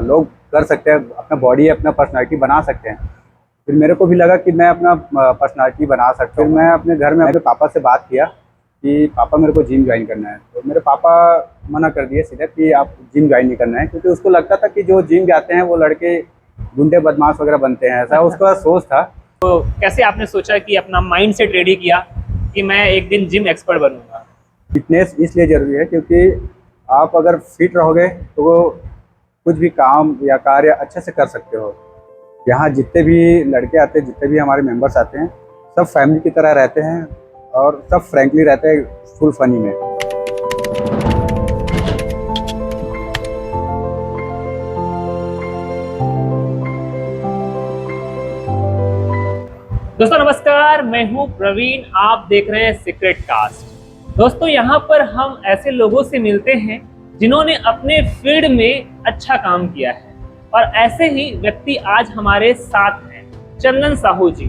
लोग कर सकते हैं, अपना बॉडी अपना पर्सनालिटी बना सकते हैं। फिर मेरे को भी लगा कि मैं अपना पर्सनालिटी बना सकता हूँ। फिर मैं अपने घर में अपने पापा से बात किया कि पापा मेरे को जिम ज्वाइन करना है। तो मेरे पापा मना कर दिए सीधे कि आप जिम ज्वाइन नहीं करना है, क्योंकि उसको लगता था कि जो जिम जाते हैं वो लड़के गुंडे बदमाश वगैरह बनते हैं, ऐसा उसका सोच था। तो कैसे आपने सोचा कि अपना माइंड सेट रेडी किया कि मैं एक दिन जिम एक्सपर्ट बनूंगा? फिटनेस इसलिए ज़रूरी है क्योंकि आप अगर फिट रहोगे तो वो कुछ भी काम या कार्य अच्छे से कर सकते हो। यहाँ जितने भी लड़के आते हैं, जितने भी हमारे मेंबर्स आते हैं, सब फैमिली की तरह रहते हैं और सब फ्रैंकली रहते हैं, फुल फनी में। दोस्तों नमस्कार, मैं हूं प्रवीण। आप देख रहे हैं सीक्रेट कास्ट। दोस्तों यहाँ पर हम ऐसे लोगों से मिलते हैं जिन्होंने अपने फील्ड में अच्छा काम किया है, और ऐसे ही व्यक्ति आज हमारे साथ हैं, चंदन साहू जी।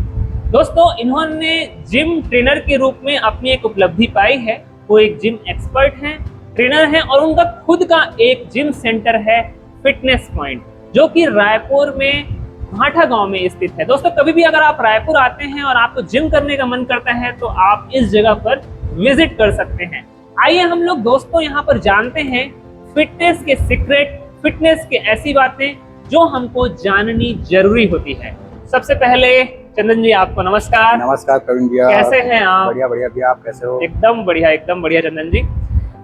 दोस्तों इन्होंने जिम ट्रेनर के रूप में अपनी एक उपलब्धि पाई है। वो एक जिम एक्सपर्ट हैं, ट्रेनर हैं, और उनका खुद का एक जिम सेंटर है, फिटनेस पॉइंट, जो कि रायपुर में भाठा गांव में स्थित है। दोस्तों कभी भी अगर आप रायपुर आते हैं और आपको जिम करने का मन करता है तो आप इस जगह पर विजिट कर सकते हैं। आइए हम लोग दोस्तों यहाँ पर जानते हैं फिटनेस के सीक्रेट, फिटनेस के ऐसी बातें जो हमको जाननी जरूरी होती है। सबसे पहले चंदन जी आपको नमस्कार। नमस्कार प्रवीण भैया, कैसे हैं आप? बढ़िया बढ़िया भैया, आप कैसे हो? एकदम बढ़िया, एकदम बढ़िया चंदन जी।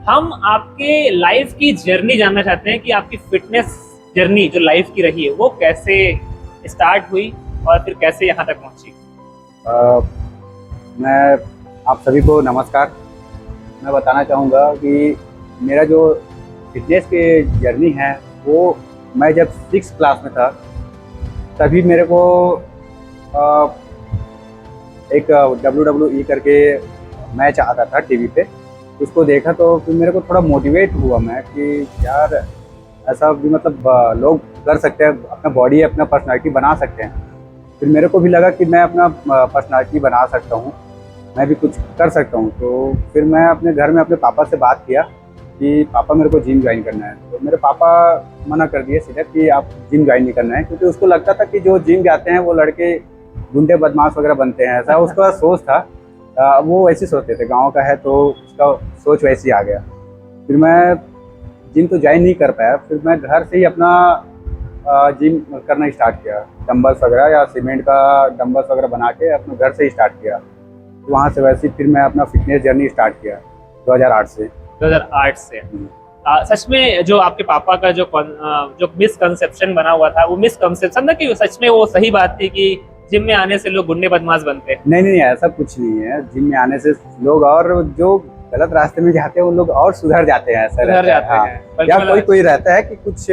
हम आपके लाइफ की जर्नी जानना चाहते हैं कि आपकी फिटनेस जर्नी जो लाइफ की रही है वो कैसे स्टार्ट हुई और फिर कैसे यहाँ तक पहुँची। मैं आप सभी को नमस्कार। मैं बताना चाहूँगा कि मेरा जो फिटनेस के जर्नी है वो मैं जब 6th क्लास में था तभी मेरे को एक WWE करके मैच आता था टीवी पे, उसको देखा तो फिर मेरे को थोड़ा मोटिवेट हुआ मैं कि यार ऐसा भी मतलब लोग कर सकते हैं, अपना बॉडी अपना पर्सनालिटी बना सकते हैं। फिर मेरे को भी लगा कि मैं अपना पर्सनालिटी बना सकता हूँ, मैं भी कुछ कर सकता हूँ। तो फिर मैं अपने घर में अपने पापा से बात किया कि पापा मेरे को जिम ज्वाइन करना है। तो मेरे पापा मना कर दिए सीधे कि आप जिम ज्वाइन नहीं करना है, क्योंकि उसको लगता था कि जो जिम जाते हैं वो लड़के गुंडे बदमाश वगैरह बनते हैं, ऐसा उसका सोच था। वो वैसे सोचते थे, गाँव का है तो उसका सोच वैसे ही आ गया। फिर मैं जिम तो ज्वाइन नहीं कर पाया, फिर मैं घर से ही अपना जिम करना स्टार्ट किया, डंबल्स वगैरह या सीमेंट का डंबल्स वगैरह बना के अपने घर से ही स्टार्ट किया। तो वहाँ से वैसे फिर मैं अपना फिटनेस जर्नी स्टार्ट किया 2008 से। 2008 से सच में जो आपके पापा का जो मिसकंसेप्शन बना हुआ था, वो मिसकंसेप्शन था कि सच में वो सही बात थी कि जिम में आने से लोग गुंडे बदमाश बनते हैं? नहीं नहीं, ऐसा कुछ नहीं है। जिम में आने से लोग और जो गलत रास्ते में जाते हैं उन लोग और सुधर जाते हैं, ऐसा सुधर जाते हाँ। हैं। या कोई कोई रहता है कि कुछ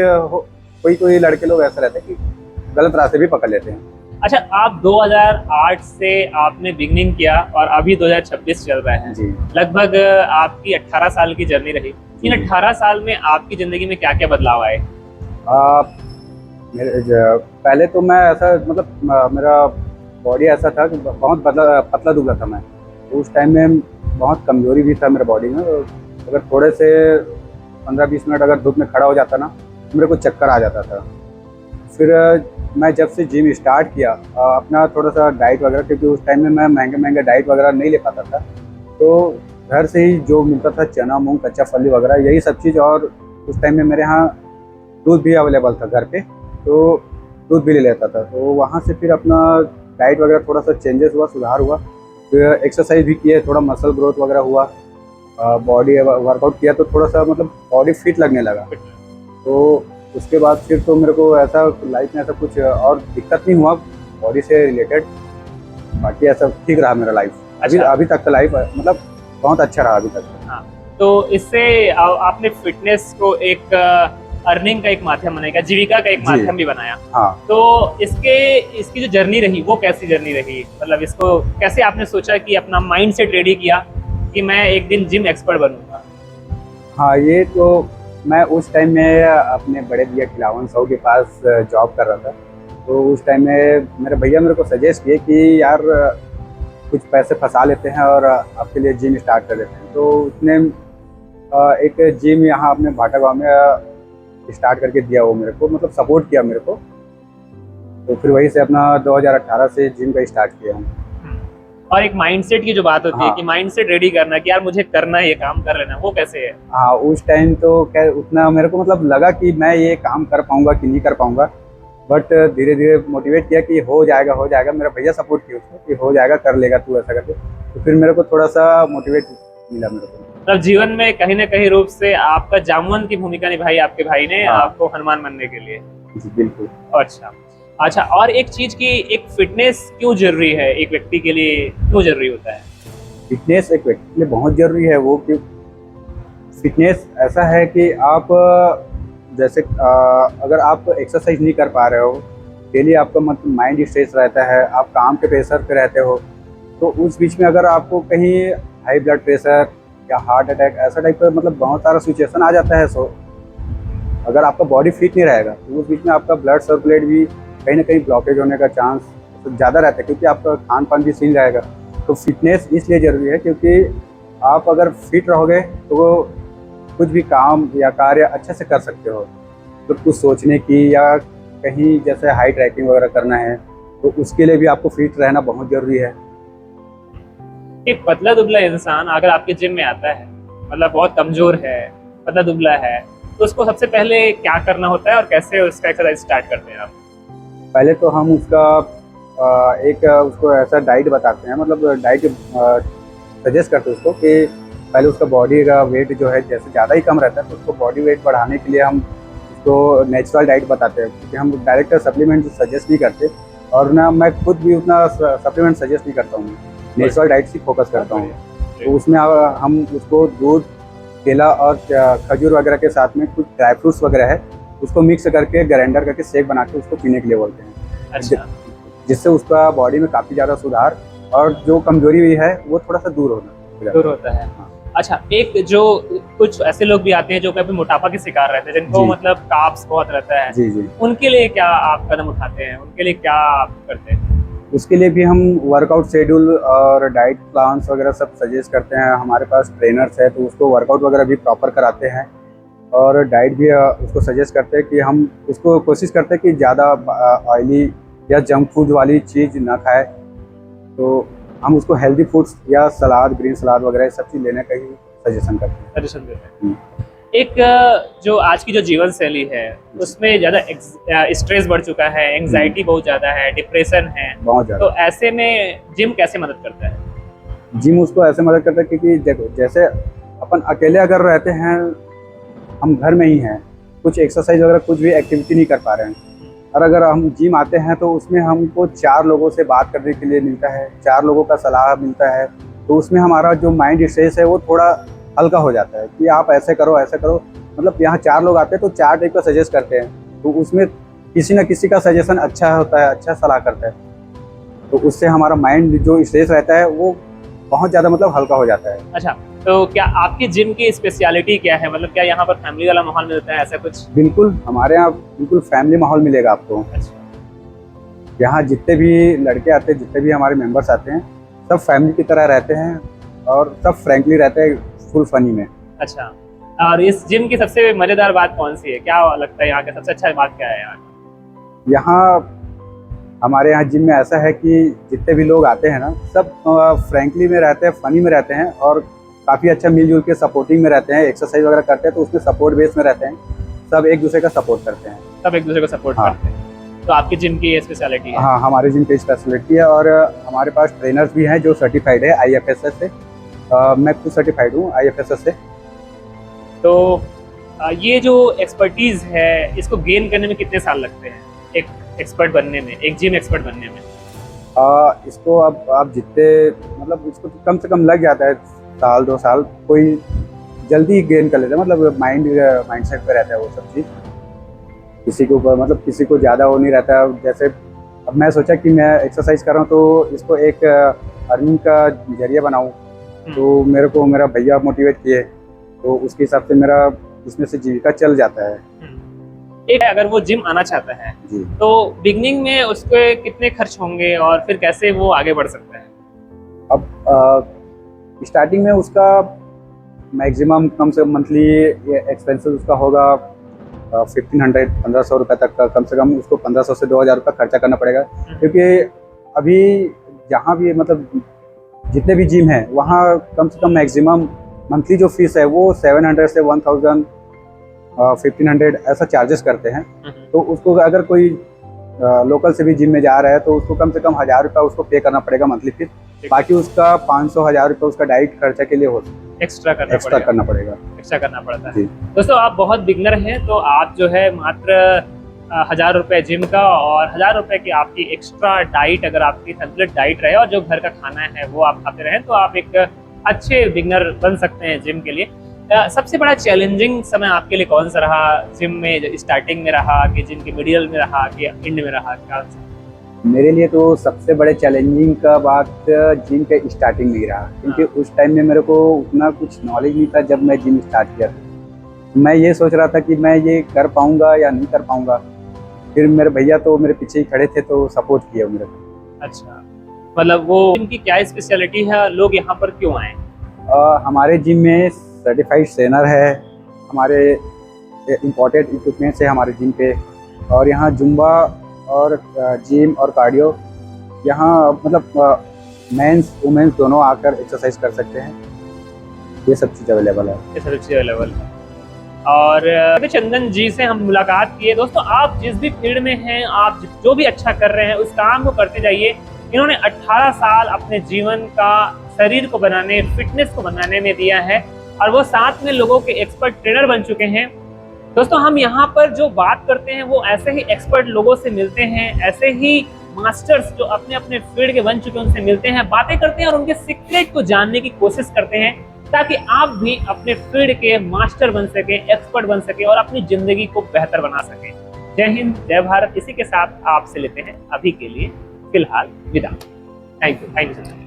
कोई लड़के लोग ऐसा रहते हैं कि गलत रास्ते भी पकड़ लेते हैं। अच्छा, आप 2008 से आपने बिगनिंग किया और अभी 2026 चल रहा है जी। लगभग आपकी 18 साल की जर्नी रही। इन 18 साल में आपकी जिंदगी में क्या क्या बदलाव आए? पहले तो मैं ऐसा मतलब मेरा बॉडी ऐसा था कि बहुत पतला दुबला था मैं। तो उस टाइम में बहुत कमजोरी भी था मेरे बॉडी में। अगर थोड़े से 15-20 मिनट अगर धूप में खड़ा हो जाता ना तो मेरे को चक्कर आ जाता था। फिर मैं जब से जिम स्टार्ट किया अपना थोड़ा सा डाइट वगैरह, क्योंकि उस टाइम में मैं महंगे डाइट वगैरह नहीं ले पाता था, तो घर से ही जो मिलता था चना मूंग कच्चा फली वगैरह यही सब चीज़। और उस टाइम में मेरे यहाँ दूध भी अवेलेबल था घर पे, तो दूध भी ले लेता था। तो वहाँ से फिर अपना डाइट वगैरह थोड़ा सा चेंजेस हुआ, सुधार हुआ। फिर एक्सरसाइज भी किए, थोड़ा मसल ग्रोथ वगैरह हुआ, बॉडी वर्कआउट किया तो थोड़ा सा मतलब बॉडी फिट लगने लगा। तो उसके बाद फिर तो मेरे को ऐसा लाइफ में ऐसा कुछ और दिक्कत नहीं हुआ बॉडी से रिलेटेड। बाकी ऐसा ठीक रहा मेरा लाइफ। अभी तक का लाइफ मतलब बहुत अच्छा रहा अभी तक। हाँ, तो इससे आपने फिटनेस को एक अर्निंग का एक माध्यम बनाया, जीविका का एक माध्यम भी बनाया। हाँ। तो इसकी जो जर्नी रही वो कैसी जर्नी रही? मतलब इसको कैसे आपने सोचा कि अपना माइंड सेट रेडी किया कि मैं एक दिन जिम एक्सपर्ट बनूंगा? हाँ, ये तो मैं उस टाइम में अपने बड़े भैया खिलावन साहू के पास जॉब कर रहा था। तो उस टाइम में मेरे भैया मेरे को सजेस्ट किए कि यार कुछ पैसे फंसा लेते हैं और आपके लिए जिम स्टार्ट कर देते हैं। तो उसने एक जिम यहाँ अपने भाटा गाँव में स्टार्ट करके दिया वो मेरे को, मतलब सपोर्ट किया मेरे को। तो फिर वहीं से अपना 2018 से जिम का स्टार्ट किया हूँ। और एक माइंडसेट की जो बात होती है हाँ। कि माइंडसेट रेडी करना कि यार मुझे करना है, ये काम कर लेना, वो कैसे है? हाँ, उस टाइम तो क्या उतना मेरे को मतलब लगा कि मैं ये काम कर पाऊंगा कि नहीं कर पाऊंगा, बट धीरे धीरे मोटिवेट किया कि हो जाएगा हो जाएगा। मेरा भैया सपोर्ट किया उसको कि हो जाएगा, कर लेगा तू ऐसा करके। तो फिर मेरे को थोड़ा सा मोटिवेट मिला मेरे को। मतलब जीवन में कहीं ना कहीं रूप से आपका जामुन की भूमिका निभाई आपके भाई ने हाँ। आपको हनुमान बनने के लिए। जी बिल्कुल। अच्छा अच्छा, और एक चीज की, एक फिटनेस क्यों जरूरी है, एक व्यक्ति के लिए क्यों जरूरी होता है? फिटनेस एक व्यक्ति के लिए बहुत जरूरी है। वो कि फिटनेस ऐसा है कि आप जैसे अगर आप एक्सरसाइज नहीं कर पा रहे हो, डेली आपका मतलब माइंड स्ट्रेस रहता है, आप काम के प्रेशर पे रहते हो, तो उस बीच में अगर आपको कहीं हाई ब्लड प्रेशर या हार्ट अटैक ऐसा टाइप का मतलब बहुत सारा सिचुएशन आ जाता है। सो अगर आपका बॉडी फिट नहीं रहेगा तो उस बीच में आपका ब्लड सर्कुलेट भी कहीं ना कहीं ब्लॉकेज होने का चांस ज़्यादा रहता है, क्योंकि आपका खान पान भी सही रहेगा। तो फिटनेस इसलिए ज़रूरी है क्योंकि आप अगर फिट रहोगे तो वो कुछ भी काम या कार्य अच्छे से कर सकते हो। तो कुछ सोचने की या कहीं जैसे हाई ट्रैकिंग वगैरह करना है तो उसके लिए भी आपको फिट रहना बहुत ज़रूरी है। एक पतला दुबला इंसान अगर आपके जिम में आता है, मतलब बहुत कमजोर है, पतला दुबला है, तो उसको सबसे पहले क्या करना होता है और कैसे उसका एक्सरसाइज स्टार्ट करते हैं आप? पहले तो हम उसका एक उसको ऐसा डाइट बताते हैं, मतलब डाइट सजेस्ट करते हैं उसको कि पहले उसका बॉडी का वेट जो है जैसे ज़्यादा ही कम रहता है तो उसको बॉडी वेट बढ़ाने के लिए हम उसको नेचुरल डाइट बताते हैं, क्योंकि हम डायरेक्ट सप्लीमेंट सजेस्ट नहीं करते। और ना मैं खुद भी उतना सप्लीमेंट सजेस्ट नहीं करता हूँ, नेचुरल डाइट से फोकस करता हूँ। तो उसमें हम उसको दूध, केला और खजूर वगैरह के साथ में कुछ ड्राई फ्रूट्स वगैरह है उसको मिक्स करके ग्राइंडर करके शेक बना के उसको पीने के लिए बोलते हैं। अच्छा, जिससे उसका बॉडी में काफ़ी ज़्यादा सुधार और जो कमजोरी भी है वो थोड़ा सा दूर होता है। हाँ। अच्छा, एक जो कुछ ऐसे लोग भी आते हैं जो कभी मोटापा के शिकार रहते हैं, जिनको जी। मतलब कार्ब्स बहुत रहता है, जी जी। उनके लिए क्या आप कदम उठाते हैं, उनके लिए क्या आप करते हैं? उसके लिए भी हम वर्कआउट शेड्यूल और डाइट प्लान्स वगैरह सब सजेस्ट करते हैं। हमारे पास ट्रेनर्स है तो उसको वर्कआउट वगैरह भी प्रॉपर कराते हैं और डाइट भी उसको सजेस्ट करते हैं कि हम उसको कोशिश करते हैं कि ज़्यादा ऑयली या जंक फूड वाली चीज़ ना खाए। तो हम उसको हेल्दी फूड्स या सलाद, ग्रीन सलाद वगैरह सब चीज़ लेने का ही सजेशन करते हैं। सजेशन देते हैं। एक जो आज की जो जीवन शैली है उसमें ज़्यादा स्ट्रेस बढ़ चुका है, एंग्जाइटी बहुत ज़्यादा है, डिप्रेशन है, बहुत ज़्यादा। तो ऐसे में जिम कैसे मदद करता है? जिम उसको ऐसे मदद करता है क्योंकि देखो जैसे अपन अकेले अगर रहते हैं, हम घर में ही हैं, कुछ एक्सरसाइज वगैरह कुछ भी एक्टिविटी नहीं कर पा रहे हैं, और अगर हम जिम आते हैं तो उसमें हमको 4 लोगों से बात करने के लिए मिलता है, 4 लोगों का सलाह मिलता है। तो उसमें हमारा जो माइंड स्ट्रेस है वो थोड़ा हल्का हो जाता है कि आप ऐसे करो ऐसे करो। मतलब यहाँ 4 लोग आते हैं तो 4 टाइप का सजेस्ट करते हैं, तो उसमें किसी न किसी का सजेशन अच्छा होता है, अच्छा सलाह करता है। तो उससे हमारा माइंड जो स्ट्रेस रहता है वो बहुत ज़्यादा मतलब हल्का हो जाता है। अच्छा, तो क्या आपकी जिम की स्पेशलिटी क्या है? मतलब क्या यहाँ पर फैमिली वाला माहौल मिलता है, ऐसा कुछ? बिल्कुल, हमारे यहाँ बिल्कुल फैमिली माहौल मिलेगा आपको। अच्छा, यहाँ जितने भी लड़के आते हैं, जितने भी हमारे मेंबर्स आते हैं, सब फैमिली की तरह रहते हैं और सब फ्रैंकली रहते हैं, फुल फनी में। अच्छा। और इस जिम की सबसे मजेदार बात कौन सी है? क्या लगता है यहाँ का सबसे अच्छा बात क्या है यहाँ? यहाँ हमारे यहाँ जिम में ऐसा है कि जितने भी लोग आते हैं ना, सब फ्रैंकली में रहते हैं, फनी में रहते हैं और काफ़ी अच्छा मिलजुल के सपोर्टिंग में रहते हैं। एक्सरसाइज वगैरह करते हैं तो उसमें सपोर्ट बेस में रहते हैं, सब एक दूसरे का सपोर्ट करते हैं। सब एक दूसरे को सपोर्ट हाँ। करते हैं। तो आपकी जिम की ये स्पेशलिटी है? हाँ, हमारे जिम की स्पेशलिटी है और हमारे पास ट्रेनर्स भी हैं जो सर्टिफाइड है IFSS से। मैं खुद सर्टिफाइड हूँ IFSS से। तो ये जो एक्सपर्टीज है इसको गेन करने में कितने साल लगते हैं, एक एक्सपर्ट बनने में, एक जिम एक्सपर्ट बनने में? इसको अब आप जितने मतलब इसको तो कम से कम लग जाता है साल 2 साल, कोई जल्दी गेन कर लेता है, मतलब माइंडसेट पे रहता है वो सब चीज़। किसी के ऊपर मतलब किसी को ज़्यादा वो नहीं रहता है। जैसे अब मैं सोचा कि मैं एक्सरसाइज कर रहा हूँ तो इसको एक अर्निंग का जरिया बनाऊँ, तो मेरे को मेरा भैया मोटिवेट किए, तो उसके हिसाब से मेरा इसमें से जीविका चल जाता है। एक अगर वो जिम आना चाहता है जी। तो बिगनिंग में उसके कितने खर्च होंगे और फिर कैसे वो आगे बढ़ सकता है? अब स्टार्टिंग में उसका मैक्सिमम कम से कम मंथली एक्सपेंसेस उसका होगा 1500 रुपये तक का, कम से कम उसको 1500 से 2000 रुपये खर्चा करना पड़ेगा। क्योंकि अभी जहाँ भी मतलब जितने भी जिम हैं वहाँ कम से कम मैक्सिमम मंथली जो फीस है वो 700 से 1000 1500 ऐसा चार्जेस करते हैं। तो उसको अगर कोई लोकल से भी जिम में जा रहा है तो उसको कम से कम 1000 रुपये उसको पे करना पड़ेगा मंथली फीस। बाकी उसका 500-1000 रुपये उसका डाइट खर्चा के लिए एक्स्ट्रा करना एक्स्ट्रा करना पड़ेगा। एक्स्ट्रा करना पड़ता है। जी। दोस्तों आप बहुत बिगनर हैं तो आप जो है मात्र 1000 रुपये जिम का और 1000 रुपये की आपकी एक्स्ट्रा डाइट, अगर आपकी संतुलित डाइट रहे और जो घर का खाना है वो आप खाते रहें तो आप एक अच्छे बिगनर बन सकते हैं जिम के लिए। सबसे बड़ा चैलेंजिंग समय आपके लिए कौन सा रहा जिम में? स्टार्टिंग में रहा कि जिम के मिडिल में रहा कि एंड में रहा? क्या मेरे लिए तो सबसे बड़े चैलेंजिंग का बात जिम के स्टार्टिंग में ही रहा, क्योंकि उस टाइम में मेरे को उतना कुछ नॉलेज नहीं था। जब मैं जिम स्टार्ट किया मैं ये सोच रहा था कि मैं ये कर पाऊंगा या नहीं कर पाऊंगा। फिर मेरे भैया तो मेरे पीछे ही खड़े थे तो सपोर्ट किया मेरे को। अच्छा, मतलब वो इनकी क्या स्पेशलिटी है, लोग यहाँ पर क्यों आए? हमारे जिम में सर्टिफाइड ट्रेनर है, हमारे इम्पोर्टेड इक्विपमेंट्स है हमारे जिम पे, और यहाँ जुम्बा और जिम और कार्डियो यहाँ मतलब मेंस वुमेंस दोनों आकर एक्सरसाइज कर सकते हैं। ये सब चीज़ अवेलेबल है। ये सब चीज़ अवेलेबल है। और चंदन जी से हम मुलाकात किए। दोस्तों आप जिस भी फील्ड में हैं, आप जो भी अच्छा कर रहे हैं उस काम को करते जाइए। इन्होंने 18 साल अपने जीवन का शरीर को बनाने, फिटनेस को बनाने में दिया है और वो साथ में लोगों के एक्सपर्ट ट्रेनर बन चुके हैं। दोस्तों हम यहाँ पर जो बात करते हैं वो ऐसे ही एक्सपर्ट लोगों से मिलते हैं, ऐसे ही मास्टर्स जो अपने अपने फील्ड के बन चुके हैं उनसे मिलते हैं, बातें करते हैं और उनके सीक्रेट को जानने की कोशिश करते हैं ताकि आप भी अपने फील्ड के मास्टर बन सके, एक्सपर्ट बन सके और अपनी जिंदगी को बेहतर बना सके। जय हिंद, जय भारत। इसी के साथ आपसे लेते हैं अभी के लिए फिलहाल विदा। Thank you sir.